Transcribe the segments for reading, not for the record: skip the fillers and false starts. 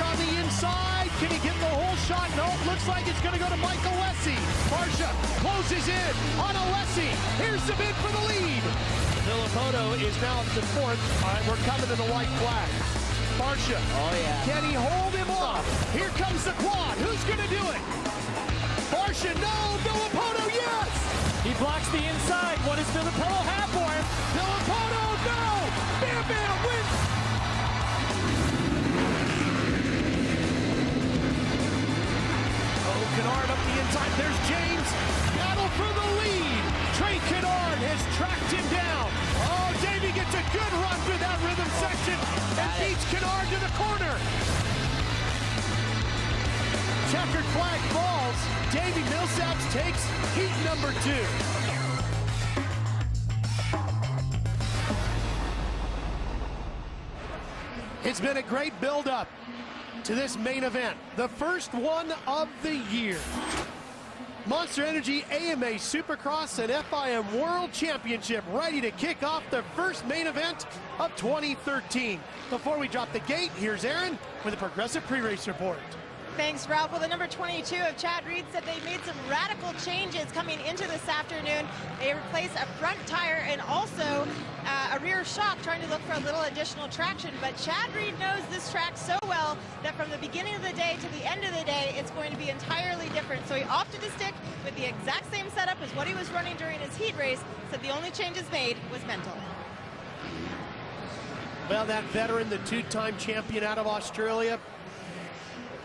on the inside. Can he get the whole shot? No, looks like it's going to go to Michael Alessi. Barsha closes in on Alessi. Here's the bid for the lead. Villapoto is now up to fourth. All right, we're coming to the white flag. Barsha. Oh, yeah. Can he hold him off? Here comes the quad. Who's going to do it? Barsha, no. Villapoto, yes. He blocks the inside. What does Villapoto have for him? Villapoto, no. Bam Bam wins. Oh, Kennard up the inside. There's James. Battle for the lead. Trey Kennard has tracked him down. Oh, Davey gets a good run through that rhythm section and beats Kennard to the corner. Checkered flag falls. Davey Millsaps takes heat number 2. It's been a great build-up to this main event, the first one of the year. Monster Energy AMA Supercross and FIM World Championship ready to kick off the first main event of 2013. Before we drop the gate, here's Aaron with a Progressive pre-race report. Thanks, Ralph. Well, the number 22 of Chad Reed said they made some radical changes coming into this afternoon. They replaced a front tire and also a rear shock, trying to look for a little additional traction. But Chad Reed knows this track so well that from the beginning of the day to the end of the day, it's going to be entirely different. So he opted to stick with the exact same setup as what he was running during his heat race. Said the only changes made was mental. Well, that veteran, the two-time champion out of Australia,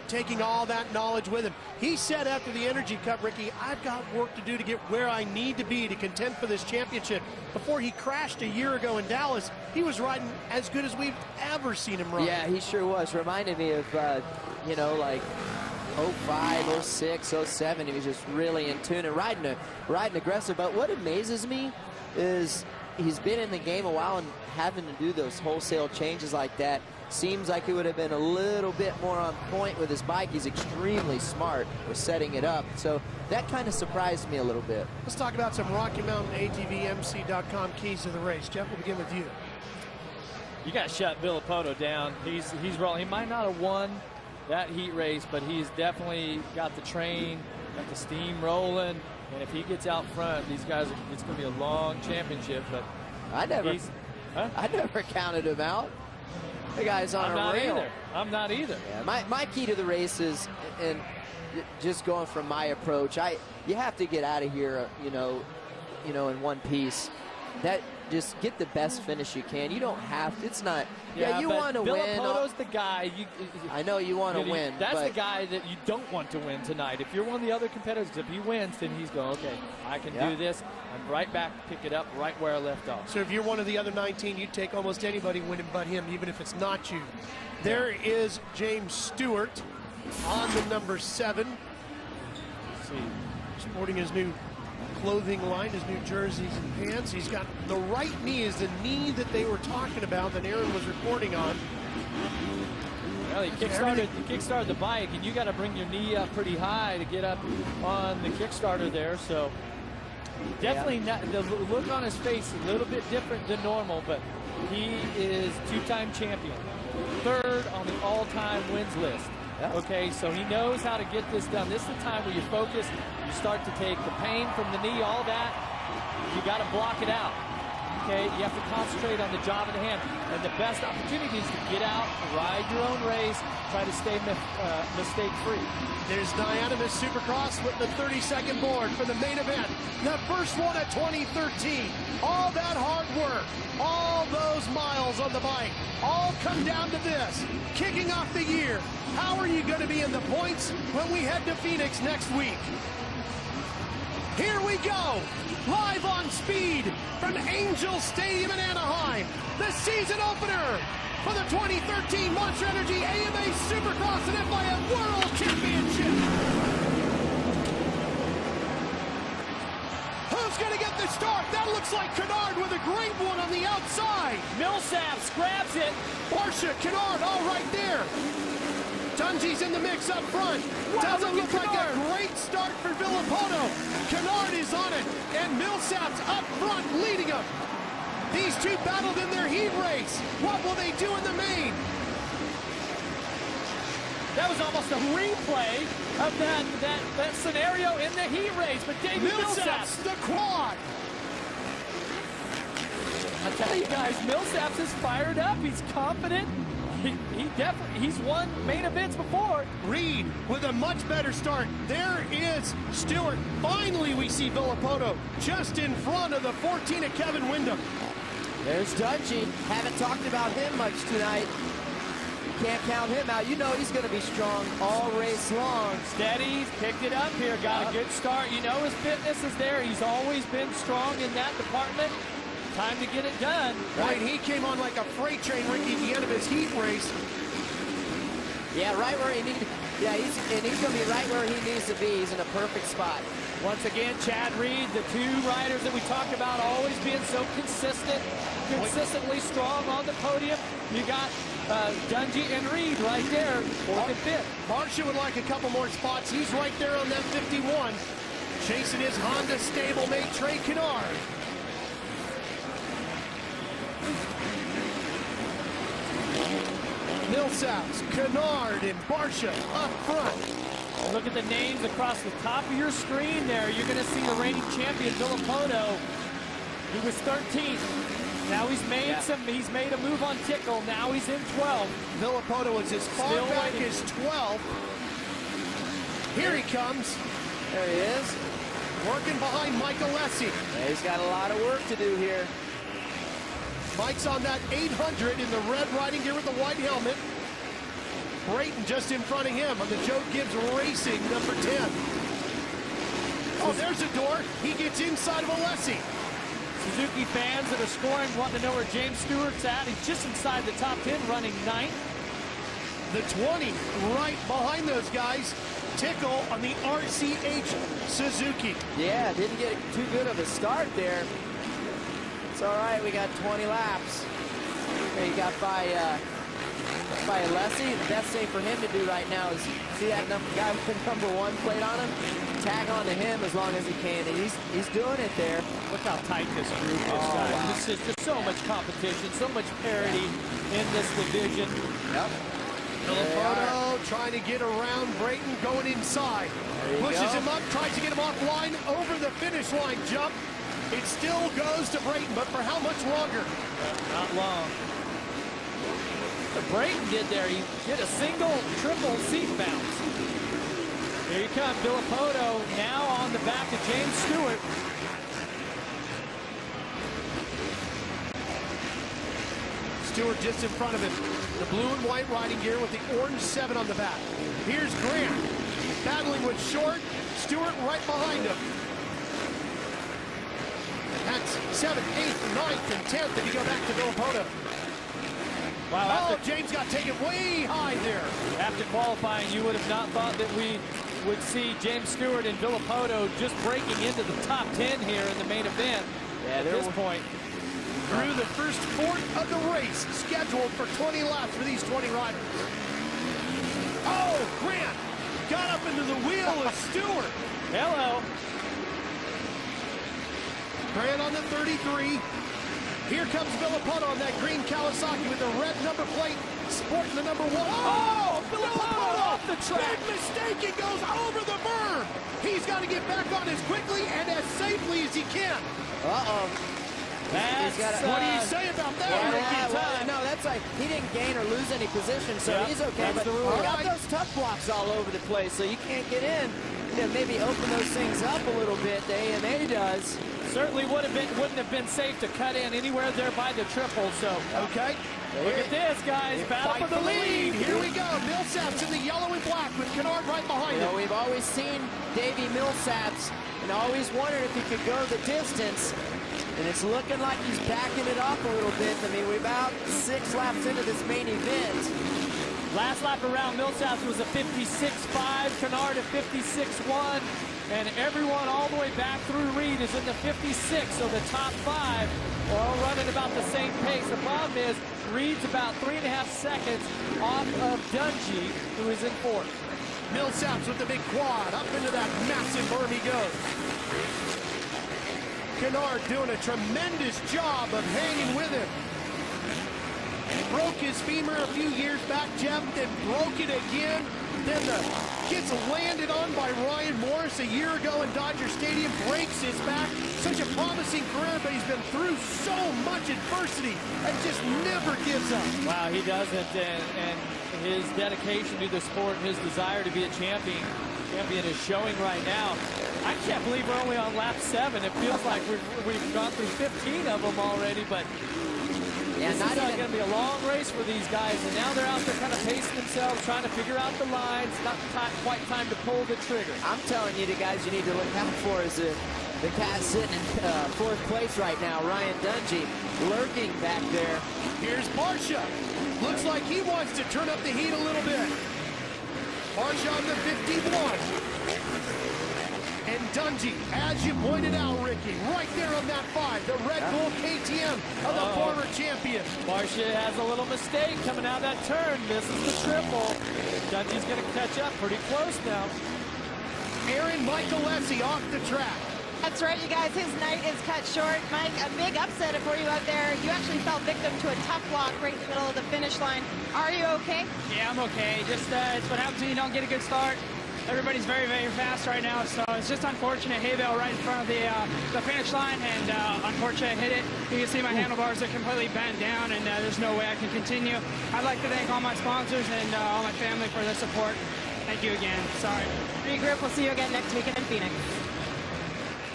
taking all that knowledge with him. He said after the Energy Cup, Ricky, I've got work to do to get where I need to be to contend for this championship. Before he crashed a year ago in Dallas, he was riding as good as we've ever seen him ride. Yeah, he sure was. Reminded me of, you know, like 05, 06, 07. He was just really in tune and riding aggressive. But what amazes me is he's been in the game a while, and having to do those wholesale changes like that seems like he would have been a little bit more on point with his bike. He's extremely smart with setting it up. So that kind of surprised me a little bit. Let's talk about some Rocky Mountain ATVMC.com keys to the race. Jeff, we'll begin with you. You got to shut Villapoto down. He's rolling. He might not have won that heat race, but he's definitely got the train, got the steam rolling. And if he gets out front, these guys, it's going to be a long championship. But I never counted him out. The guy's on a rail. I'm not either. Yeah, my key to the race is, and just going from my approach, you have to get out of here, you know, in one piece. That just get the best finish you can. You don't have to. It's not. Yeah, you want to win. Villapoto's the guy. I know you want to win. That's the guy that you don't want to win tonight. If you're one of the other competitors, if he wins, then he's going, okay, I can do this. I'm right back, pick it up right where I left off. So if you're one of the other 19, you'd take almost anybody winning but him, even if it's not you. There is James Stewart on the number 7. Let's see, sporting his new clothing line, his new jerseys and pants. He's got the right knee is the knee that they were talking about that Aaron was reporting on. Well, he kickstarted the bike, and you got to bring your knee up pretty high to get up on the Kickstarter there. So definitely not, the look on his face a little bit different than normal, but he is two-time champion, 3rd on the all-time wins list. Okay, so he knows how to get this done. This is the time where you focus, you start to take the pain from the knee, all that, you got to block it out. Okay, you have to concentrate on the job at hand. And the best opportunity is to get out, ride your own race, try to stay mistake-free. There's Dianamis Supercross with the 32nd board for the main event. The first one of 2013. All that hard work, all those miles on the bike, all come down to this. Kicking off the year. How are you going to be in the points when we head to Phoenix next week? Here we go, live on speed from Angel Stadium in Anaheim, the season opener for the 2013 Monster Energy AMA Supercross and FIM World Championship. Who's going to get the start? That looks like Kennard with a great one on the outside. Millsaps grabs it. Barsha, Kennard, all right there. Tunji's in the mix up front. Wow, Doesn't look like a great start for Villapoto. Kennard is on it, and Millsaps up front leading him. These two battled in their heat race. What will they do in the main? That was almost a replay of that scenario in the heat race. But Davey Millsaps, the quad. I tell you guys, Millsaps is fired up. He's confident. He's won main events before. Reed with a much better start. There is Stewart. Finally, we see Villapoto just in front of the 14 of Kevin Windham. There's Dungey. Haven't talked about him much tonight. Can't count him out. You know he's going to be strong all race long. Steady, he's picked it up here, got a good start. You know his fitness is there. He's always been strong in that department. Time to get it done. Right, he came on like a freight train right at the end of his heat race. Yeah, right where he needs. Yeah, he's going to be right where he needs to be. He's in a perfect spot. Once again, Chad Reed, the two riders that we talked about always being so consistently strong on the podium. You got Dungey and Reed right there, 4th and 5th. Marcia would like a couple more spots. He's right there on that 51. Chasing his Honda stablemate, Trey Kennard. Millsaps, Kennard, and Barcia up front. Look at the names across the top of your screen there. You're going to see the reigning champion, Villapoto. He was 13th. Now he's made a move on Tickle. Now he's in 12th. Villapoto is as far Still back waiting. as 12. Here he comes. There he is. Working behind Michael Alessi. Yeah, he's got a lot of work to do here. Mike's on that 800 in the red riding gear with the white helmet. Brayton just in front of him on the Joe Gibbs Racing number 10. Oh, there's a door. He gets inside of Alessi. Suzuki fans that are scoring wanting to know where James Stewart's at. He's just inside the top 10, running 9th. The 20 right behind those guys. Tickle on the RCH Suzuki. Yeah, didn't get too good of a start there. It's all right. We got 20 laps. There you got by Alessi. The best thing for him to do right now is see that guy with the number 1 plate on him. Tag on to him as long as he can, and he's doing it there. Look how tight this group is. Wow. This is just so much competition, so much parity in this division. Yep. Villapoto trying to get around Brayton, going inside. Pushes him up, tries to get him offline over the finish line jump. It still goes to Brayton, but for how much longer? Not long. What Brayton did there, he did a single, triple seat bounce. Here you come, Villapoto now on the back of James Stewart. Stewart just in front of him. The blue and white riding gear with the orange 7 on the back. Here's Grant battling with Short. Stewart right behind him. That's 7th, 8th, 9th, and 10th if you go back to Villapoto. Wow, Oh, James got taken way high there. after qualifying, you would have not thought that we would see James Stewart and Villapoto just breaking into the top 10 here in the main event at this point. Through the first 4th of the race, scheduled for 20 laps for these 20 riders. Oh, Grant got up into the wheel of Stewart. Hello. Grant on the 33. Here comes Villapoto on that green Kawasaki with the red number plate, sporting the number 1. Oh, Villapoto off the track. Big mistake. He goes over the berm. He's got to get back on as quickly and as safely as he can. Uh-oh. What do you say about that? No, that's like he didn't gain or lose any position, so he's okay. That's But the rule. we got those tough blocks all over the place, so you can't get in. You know, maybe open those things up a little bit. The AMA does. Certainly wouldn't have been safe to cut in anywhere there by the triple. So Okay. look at this, guys. Battle for the lead. Here we go. Millsaps in the yellow and black with Kennard right behind You know, him. we've always seen Davey Millsaps and always wondered if he could go the distance. And it's looking like he's backing it off a little bit. I mean, we're about 6 laps into this main event. Last lap around, Millsaps was a 56.5, Kennard a 56.1, and everyone all the way back through Reed is in the 56, so the top 5 are all running about the same pace. The problem is Reed's about 3.5 seconds off of Dungey, who is in 4th. Millsaps with the big quad. Up into that massive berm he goes. Kennard doing a tremendous job of hanging with him. Broke his femur a few years back, Jeff, then broke it again. then gets landed on by Ryan Morris a year ago in Dodger Stadium, breaks his back. Such a promising career, but he's been through so much adversity and just never gives up. Wow, he doesn't, and his dedication to the sport and his desire to be a champion is showing right now. I can't believe we're only on lap 7. It feels like we've gone through 15 of them already, but this is going to be a long race for these guys, and now they're out there kind of pacing themselves, trying to figure out the lines. Not quite time to pull the trigger. I'm telling you, the guys you need to look out for is the cat sitting in 4th place right now, Ryan Dungey, lurking back there. Here's Barsha. Looks like he wants to turn up the heat a little bit. Barsha on the 51. And Dungey, as you pointed out, Ricky, right there on that 5, the Red Bull KTM of the former champion. Barsha has a little mistake coming out of that turn. Misses the triple. Dungey's going to catch up pretty close now. Aaron Michaelesi off the track. That's right, you guys. His night is cut short. Mike, a big upset for you out there. You actually fell victim to a tough block right in the middle of the finish line. Are you okay? Yeah, I'm okay. Just it's what happens when you don't get a good start. Everybody's very, very fast right now, so it's just unfortunate. Hay bale right in front of the finish line, and unfortunately I hit it. You can see my handlebars are completely bent down, and there's no way I can continue. I'd like to thank all my sponsors and all my family for their support. Thank you again. Sorry. Regroup. We'll see you again next weekend in Phoenix.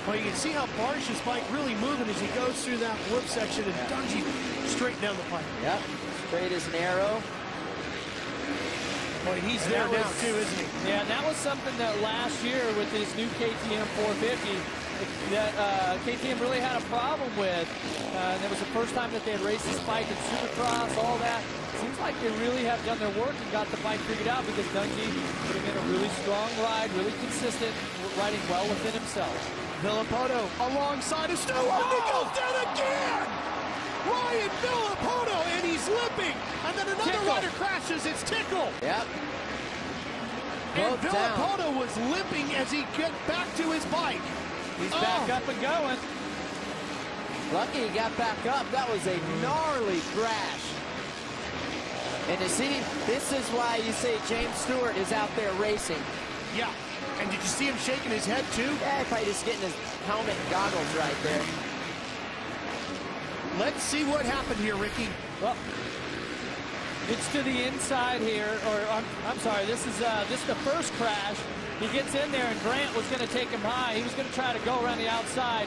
Well, you can see how Barsha's bike really moving as he goes through that whoop section, and Dungey straight down the pipe. Yep, straight as an arrow. Boy, he's there now too, isn't he? Yeah, and that was something that last year with this new KTM 450 that KTM really had a problem with. And it was the first time that they had raced this bike in Supercross, all that. Seems like they really have done their work and got the bike figured out because Dungey putting in a really strong ride, really consistent, riding well within himself. Villapoto alongside of Stu, and he goes down again! Ryan Villapoto, and he's limping, and then another rider crashes. It's Tickle. Yep. And Villapoto was limping as he get back to his bike. He's back up and going. Lucky he got back up. That was a gnarly crash. And you see, this is why you say James Stewart is out there racing. Yeah. And did you see him shaking his head too? Yeah, probably just getting his helmet and goggles right there. Let's see what happened here, Ricky. Well, it's to the inside here, or I'm sorry, this is the first crash. He gets in there, and Grant was going to take him high. He was going to try to go around the outside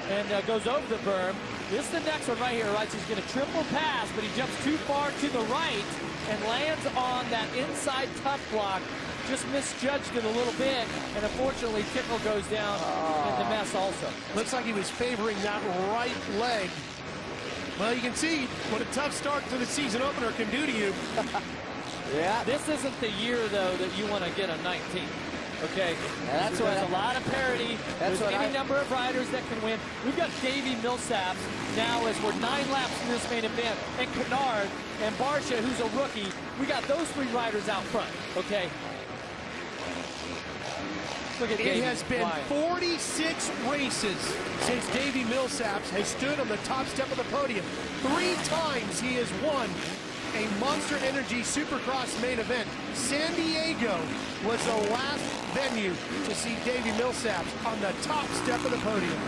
and goes over the berm. This is the next one right here, right? So he's going to triple pass, but he jumps too far to the right and lands on that inside tough block. Just misjudged it a little bit, and unfortunately, Tickle goes down in the mess also. Looks like he was favoring that right leg. Well, you can see what a tough start to the season opener can do to you. Yeah. This isn't the year, though, that you want to get a 19. Okay, yeah, that's there's a lot of parity. There's any number of riders that can win. We've got Davey Millsaps now as we're 9 laps in this main event, and Kennard and Barsha, who's a rookie. We got those 3 riders out front. Okay. Look at it has been 46 races since Davey Millsaps has stood on the top step of the podium. 3 times he has won a Monster Energy Supercross main event. San Diego was the last venue to see Davey Millsaps on the top step of the podium.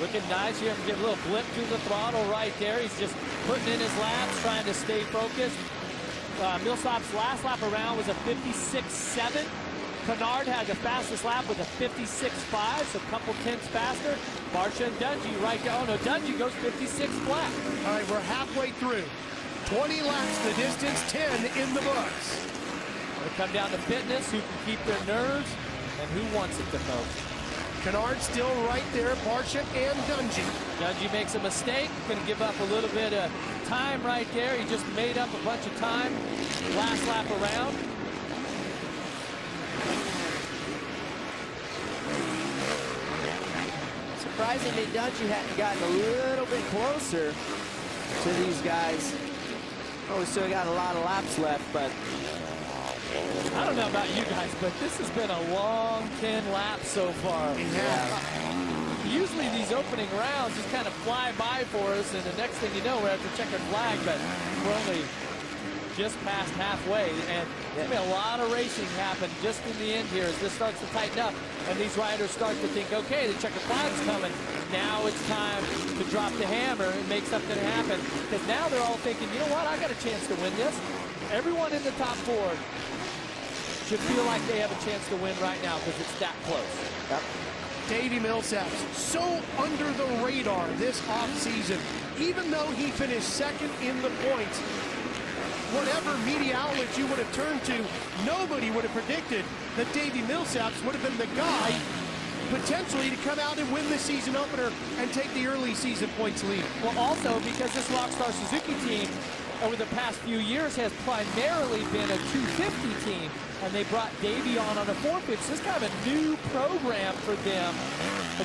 Looking nice here. Give a little blip to the throttle right there. He's just putting in his laps, trying to stay focused. Millsap's last lap around was a 56.7. Kennard had the fastest lap with a 56.5, so a couple tenths faster. Barsha and Dungey right there. Oh no, Dungey goes 56 flat. All right, we're halfway through. 20 laps the distance, 10 in the books. It'll come down to fitness, who can keep their nerves, and who wants it the most. Kennard still right there, Barsha and Dungey. Dungey makes a mistake, going to give up a little bit of time right there. He just made up a bunch of time last lap around. Surprisingly, Dungey hadn't gotten a little bit closer to these guys. Oh, we still got a lot of laps left, but I don't know about you guys, but this has been a long 10 laps so far. Yeah. Usually these opening rounds just kind of fly by for us, and the next thing you know, we're at the checkered flag, but we're only just past halfway, and there's been a lot of racing happen just in the end here as this starts to tighten up, and these riders start to think, okay, the checker flag's coming. Now it's time to drop the hammer and make something happen, because now they're all thinking, you know what, I got a chance to win this. Everyone in the top 4 should feel like they have a chance to win right now because it's that close. Yep. Davey Millsaps, so under the radar this offseason, even though he finished second in the points. Whatever media outlets you would have turned to, nobody would have predicted that Davey Millsaps would have been the guy potentially to come out and win the season opener and take the early season points lead. Well, also because this Rockstar Suzuki team over the past few years has primarily been a 250 team, and they brought Davey on a 450. This is kind of a new program for them.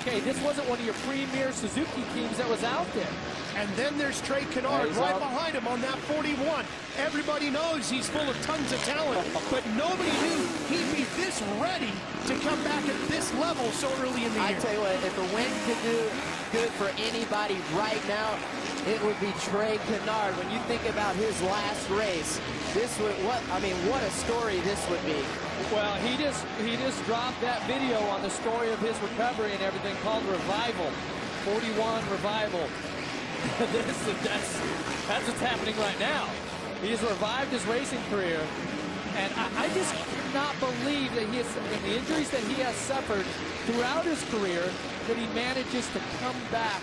Okay, this wasn't one of your premier Suzuki teams that was out there. And then there's Trey Kennard right behind him on that 41. Everybody knows he's full of tons of talent, but nobody knew he'd be this ready to come back at this level so early in the year. I tell you what, if a win could do good for anybody right now, it would be Trey Kennard. When you think about his last race, this would what a story this would be. Well, he just dropped that video on the story of his recovery and everything called Revival, 41 Revival. That's what's happening right now. He has revived his racing career, and I just cannot believe that he has, in the injuries that he has suffered throughout his career, that he manages to come back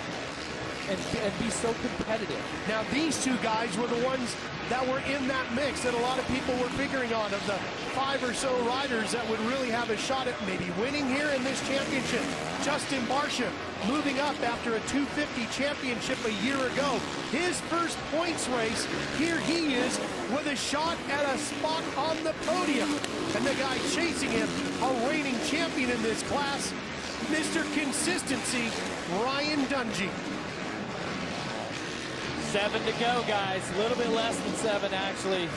and be so competitive. Now, these two guys were the ones that were in that mix that a lot of people were figuring on, of the 5 or so riders that would really have a shot at maybe winning here in this championship. Justin Barcia moving up after a 250 championship a year ago. His first points race, here he is with a shot at a spot on the podium. And the guy chasing him, a reigning champion in this class, Mr. Consistency, Ryan Dungey. 7 to go, guys. A little bit less than 7, actually.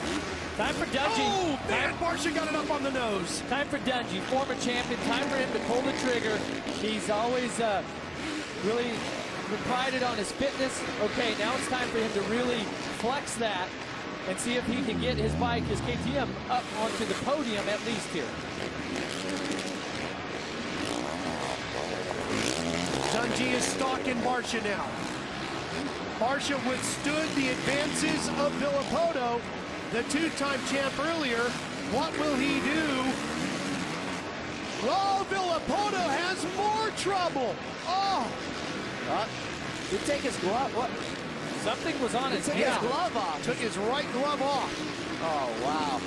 Time for Dungey. Oh, man, Barcia got it up on the nose. Time for Dungey, former champion. Time for him to pull the trigger. He's always really prided on his fitness. Okay, now it's time for him to really flex that and see if he can get his bike, his KTM, up onto the podium at least here. Dungey is stalking Barcia now. Barcia withstood the advances of Villapoto, the 2-time champ earlier. What will he do? Oh, Villapoto has more trouble. Oh. He take his glove. What? Something was on his hand. Took his glove off. Took his right glove off. Oh, wow.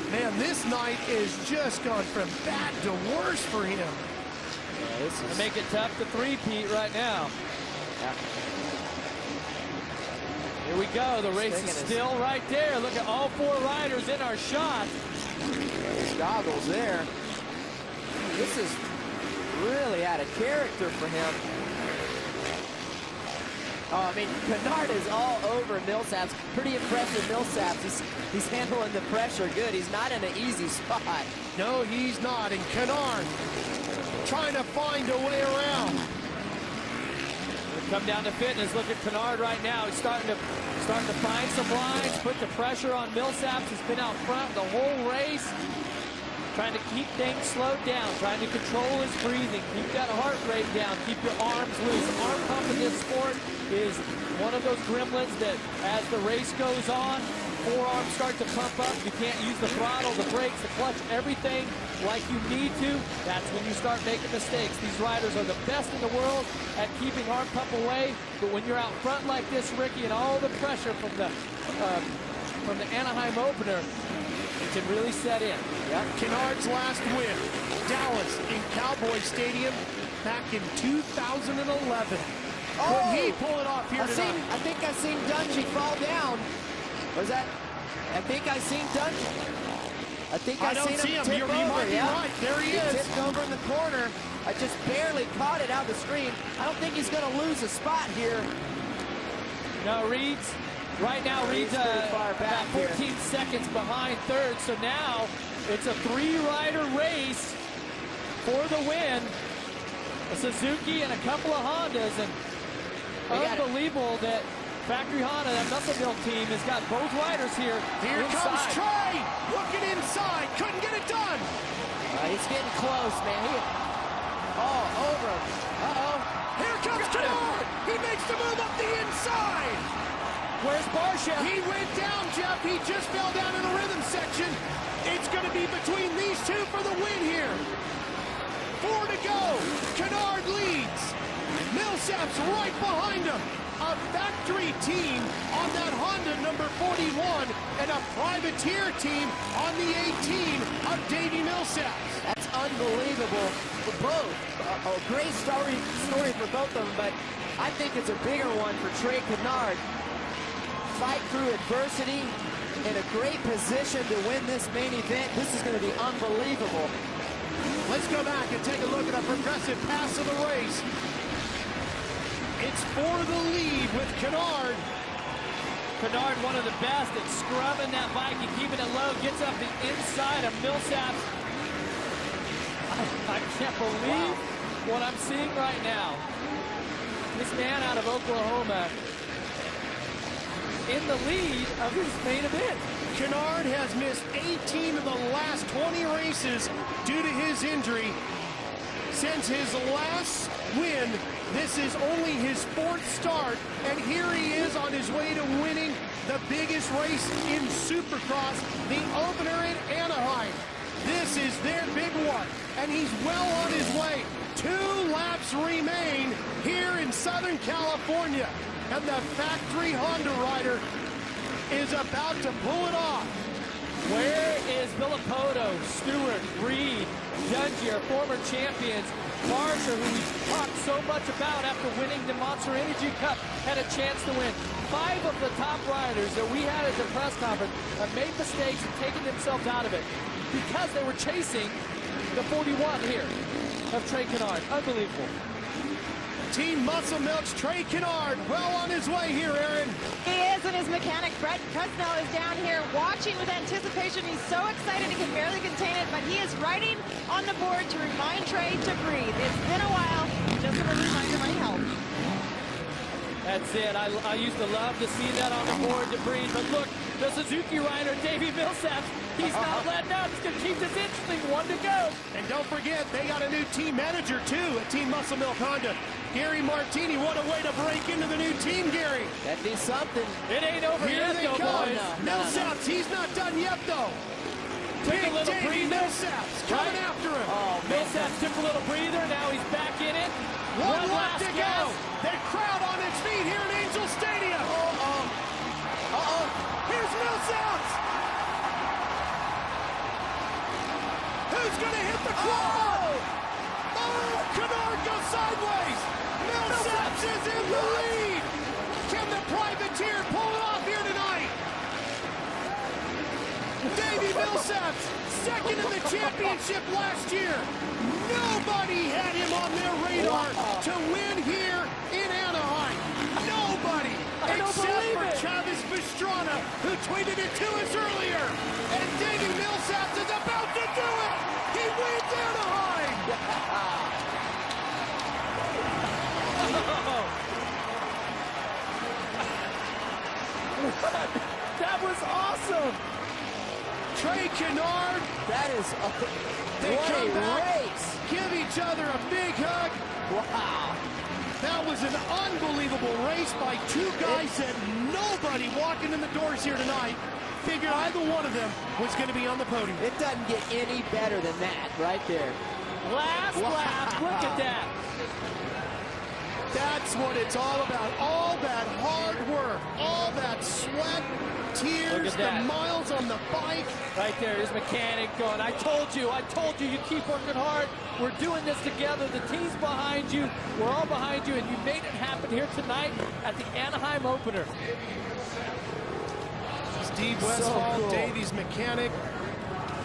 Man, this night is just gone from bad to worse for him. Yeah, this is... make it tough to three-peat right now. Yeah. Here we go. The race is still right there. Look at all 4 riders in our shot. His goggles there. This is really out of character for him. Oh, I mean, Kennard is all over Millsaps. Pretty impressive Millsaps. He's handling the pressure good. He's not in an easy spot. No, he's not. And Kennard trying to find a way around. Come down to fitness. Look at Kennard right now. He's starting to find some lines, put the pressure on Millsaps. He's been out front the whole race, trying to keep things slowed down, trying to control his breathing, keep that heart rate down, keep your arms loose. Arm pump in this sport is one of those gremlins that, as the race goes on, forearms start to pump up. You can't use the throttle, the brakes, the clutch, everything like you need to. That's when you start making mistakes. These riders are the best in the world at keeping arm pump away, but when you're out front like this, Ricky, and all the pressure from the Anaheim opener, it can really set in. Yep. Kennard's last win, Dallas in Cowboy Stadium back in 2011. Oh, could he pull it off here tonight? I think I seen Dungey fall down. Was that? I think I seen Dungey. I think I seen him tip over. You might be right. There he is. Tipped over in the corner. I just barely caught it out of the screen. I don't think he's going to lose a spot here. No, Reed's right now. Reed's about 14 seconds behind third. So now it's a 3-rider race for the win. A Suzuki and a couple of Hondas, and unbelievable that Factory Honda, that muscle milk team, has got both riders here. Here inside. comes Trey, looking inside, couldn't get it done. He's getting close, man. Over. Uh-oh. Here comes Kennard. He makes the move up the inside. Where's Barsha? He went down, Jeff. He just fell down in the rhythm section. It's going to be between these two for the win here. 4 to go. Kennard leads. Millsap's right behind him. A factory team on that Honda number 41 and a privateer team on the 18 of Davey Millsaps. That's unbelievable for both. A great story for both of them, but I think it's a bigger one for Trey Kennard. Fight through adversity in a great position to win this main event. This is going to be unbelievable. Let's go back and take a look at a progressive pass of the race. It's for the lead with Kennard. Kennard, one of the best at scrubbing that bike and keeping it low, gets up the inside of Millsap. I can't believe what I'm seeing right now. This man out of Oklahoma in the lead of his main event. Kennard has missed 18 of the last 20 races due to his injury. Since his last win, this is only his 4th start, and here he is on his way to winning the biggest race in Supercross, the opener in Anaheim. This is their big one, and he's well on his way. 2 laps remain here in Southern California, and the factory Honda rider is about to pull it off. Where is Villapoto, Stewart, Reed, Dungier, former champions? Barsha, who we talked so much about after winning the Monster Energy Cup, had a chance to win. 5 of the top riders that we had at the press conference have made mistakes and taken themselves out of it because they were chasing the 41 here of Trey Kennard. Unbelievable. Team Muscle Milk's Trey Kennard well on his way here, Aaron. He is, and his mechanic, Brett Presnell, is down here watching with anticipation. He's so excited he can barely contain it, but he is writing on the board to remind Trey to breathe. It's been a while. Just a reminder, my health. That's it. I used to love to see that on the board to breathe, but look, the Suzuki rider, Davey Millsap, he's not letting up. He's going to keep this interesting. 1 to go. And don't forget, they got a new team manager, too, at Team Muscle Milk Honda. Gary Martini, what a way to break into the new team, Gary. That'd be something. It ain't over Here yet, they though, come. boys. Millsaps, he's not done yet, though. Take a little Davey breather. Millsaps coming Right. after him. Oh, Millsap took a little breather. Now he's back in it. One lap to go. gas. The crowd on its feet here at Angel Stadium. Here's Millsaps. Who's going to hit the crowd? Oh, Kennard goes sideways. Millsaps is in the lead. Can the privateer pull it off here tonight? Davey Millsaps, second in the championship last year. Nobody had him on their radar to win here in Anaheim. Nobody, except for Travis Pastrana, who tweeted it to us earlier. And Davey Millsaps is about to do it. He wins Anaheim. That was awesome. Trey Kennard, That is they what come a back, race. give each other a big hug. Wow. That was an unbelievable race by 2 guys that nobody walking in the doors here tonight figured either one of them was going to be on the podium. It doesn't get any better than that right there. Last lap. Look at that. That's what it's all about. All that hard work, all that sweat, tears, the that. miles on the bike. Right there, his mechanic going, I told you, you keep working hard. We're doing this together. The team's behind you. We're all behind you, and you made it happen here tonight at the Anaheim opener. Steve Westphal, cool. Davey's mechanic.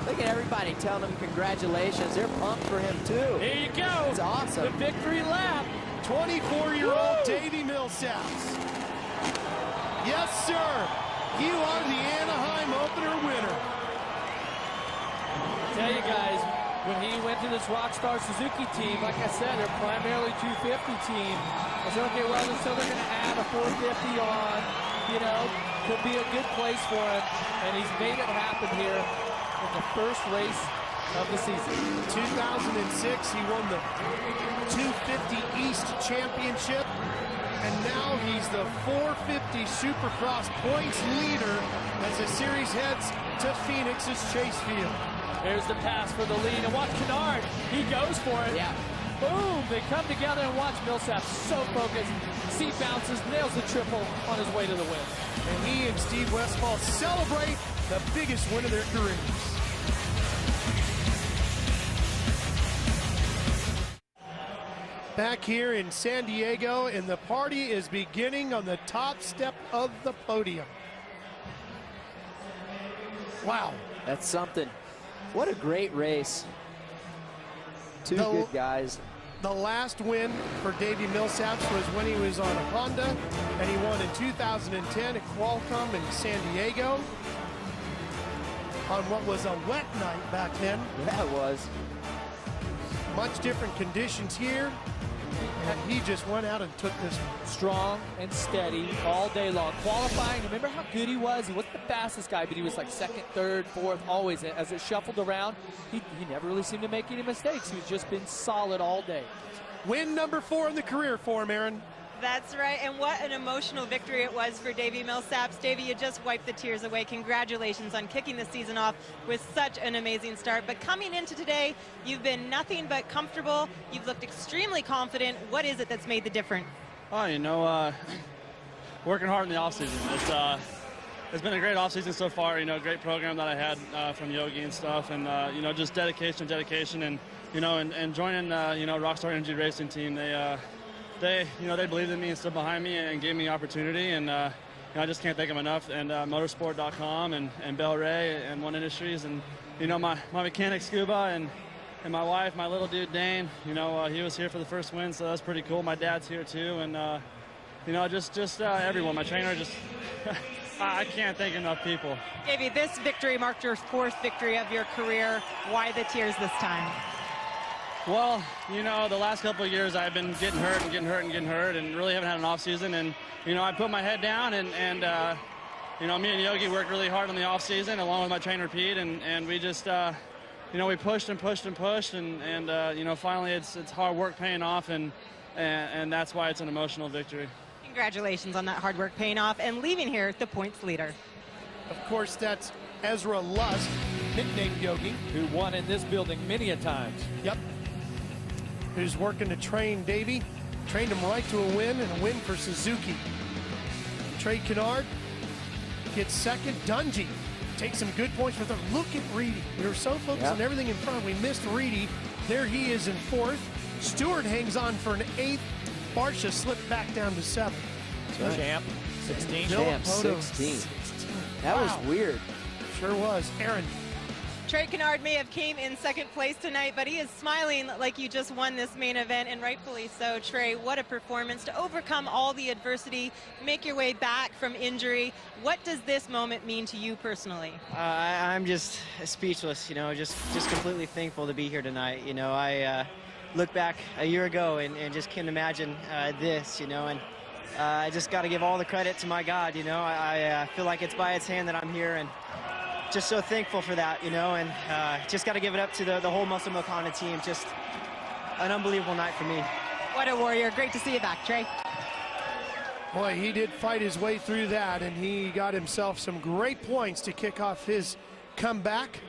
Look at everybody telling him congratulations. They're pumped for him, too. Here you go. It's awesome. The victory lap. 24-year-old Davey Millsaps. Yes, sir. You are the Anaheim opener winner. Tell you guys, when he went to this Rockstar Suzuki team, like I said, they're primarily 250 team. I said, okay, well, so they're going to add a 450 on, you know, could be a good place for him, and he's made it happen here in the first race of the season. 2006, he won the 250 East Championship, and now he's the 450 Supercross points leader as the series heads to Phoenix's Chase Field. There's the pass for the lead, and watch Kennard. He goes for it. Yeah. Boom! They come together, and watch Millsap so focused. Seat bounces, nails the triple on his way to the win. And he and Steve Westphal celebrate the biggest win of their careers. Back here in San Diego, and the party is beginning on the top step of the podium. Wow. That's something. What a great race. Two good guys. The last win for Davey Millsaps was when he was on a Honda, and he won in 2010 at Qualcomm in San Diego on what was a wet night back then. Yeah, it was. Much different conditions here, and he just went out and took this one. Strong and steady all day long. Qualifying, remember how good he was? He wasn't the fastest guy, but he was like second, third, fourth, always. As it shuffled around, he never really seemed to make any mistakes. He's just been solid all day. Win number 4 in the career for him, Aaron. That's right, and what an emotional victory it was for Davey Millsaps. Davey, you just wiped the tears away. Congratulations on kicking the season off with such an amazing start. But coming into today, you've been nothing but comfortable. You've looked extremely confident. What is it that's made the difference? Oh, you know, working hard in the offseason. It's been a great offseason so far. You know, great program that I had from Yogi and stuff, and you know, just dedication, and you know, and joining you know, Rockstar Energy Racing Team. They believed in me and stood behind me and gave me the opportunity, and you know, I just can't thank them enough. And motorsport.com and Bel Ray and One Industries, and you know, my mechanic Scuba and my wife, my little dude Dane. You know, he was here for the first win, so that's pretty cool. My dad's here too, and you know, just everyone. My trainer, just I can't thank enough people. Davey, this victory marked your 4th victory of your career. Why the tears this time? Well, you know, the last couple of years I've been getting hurt and really haven't had an off season. And, you know, I put my head down and you know, me and Yogi worked really hard on the off season along with my trainer Pete. And we just, you know, we pushed and you know, finally it's hard work paying off, and that's why it's an emotional victory. Congratulations on that hard work paying off and leaving here the points leader. Of course, that's Ezra Lusk, nicknamed Yogi. Who won in this building many a times. Yep. Who's working to train Davey. Trained him right to a win, and a win for Suzuki. Trey Kennard gets second. Dungy takes some good points with him. Look at Reedy. We were so focused on everything in front, we missed Reedy. There he is in 4th. Stewart hangs on for an 8th. Barsha slipped back down to 7th. Right. Champ, 16. Champ, 16. That was weird. Sure was. Aaron. Trey Kennard may have came in 2nd place tonight, but he is smiling like you just won this main event, and rightfully so. Trey, what a performance to overcome all the adversity, make your way back from injury. What does this moment mean to you personally? I'm just speechless, you know, just completely thankful to be here tonight. You know, I look back a year ago and just can't imagine this, you know, and I just got to give all the credit to my God, you know. I feel like it's by its hand that I'm here, and just so thankful for that, you know, and just got to give it up to the whole Muscle Milk Honda team. Just an unbelievable night for me. What a warrior. Great to see you back, Trey. Boy, he did fight his way through that, and he got himself some great points to kick off his comeback.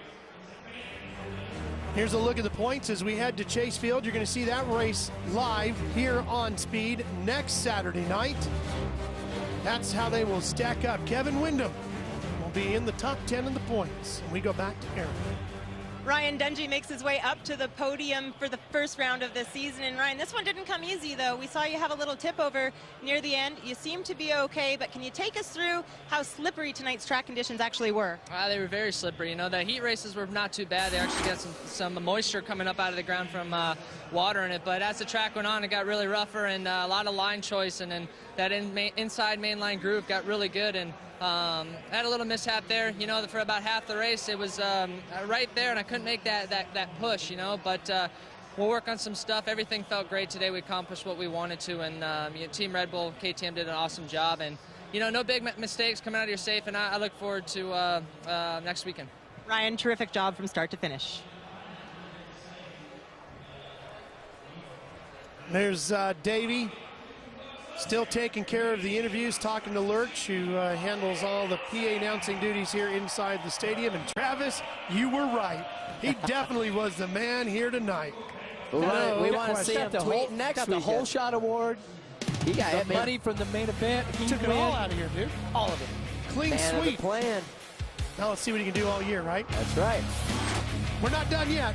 Here's a look at the points as we head to Chase Field. You're going to see that race live here on Speed next Saturday night. That's how they will stack up. Kevin Windham will be in the top 10 in the points. And we go back to Aaron. Ryan Dungey makes his way up to the podium for the first round of the season. And Ryan, this one didn't come easy, though. We saw you have a little tip over near the end. You seem to be okay, but can you take us through how slippery tonight's track conditions actually were? They were very slippery. You know, the heat races were not too bad. They actually got some moisture coming up out of the ground from water in it. But as the track went on, it got really rougher, and a lot of line choice, and then that inside mainline groove got really good, and had a little mishap there, you know, for about half the race. It was right there, and I couldn't make that push, you know, but we'll work on some stuff. Everything felt great today. We accomplished what we wanted to, and you know, Team Red Bull, KTM did an awesome job, and you know, no big mistakes, coming out of here safe, and I look forward to next weekend. Ryan, terrific job from start to finish. There's Davey, still taking care of the interviews, talking to Lurch, who handles all the PA announcing duties here inside the stadium. And Travis, you were right. He definitely was the man here tonight. We want to see him the tweet whole, next got the weekend. whole shot award. He got The money from the main event. He Took it win. all out of here, dude. All of it. Clean Man of the sweep. plan. Now let's see what he can do all year, right? That's right. We're not done yet.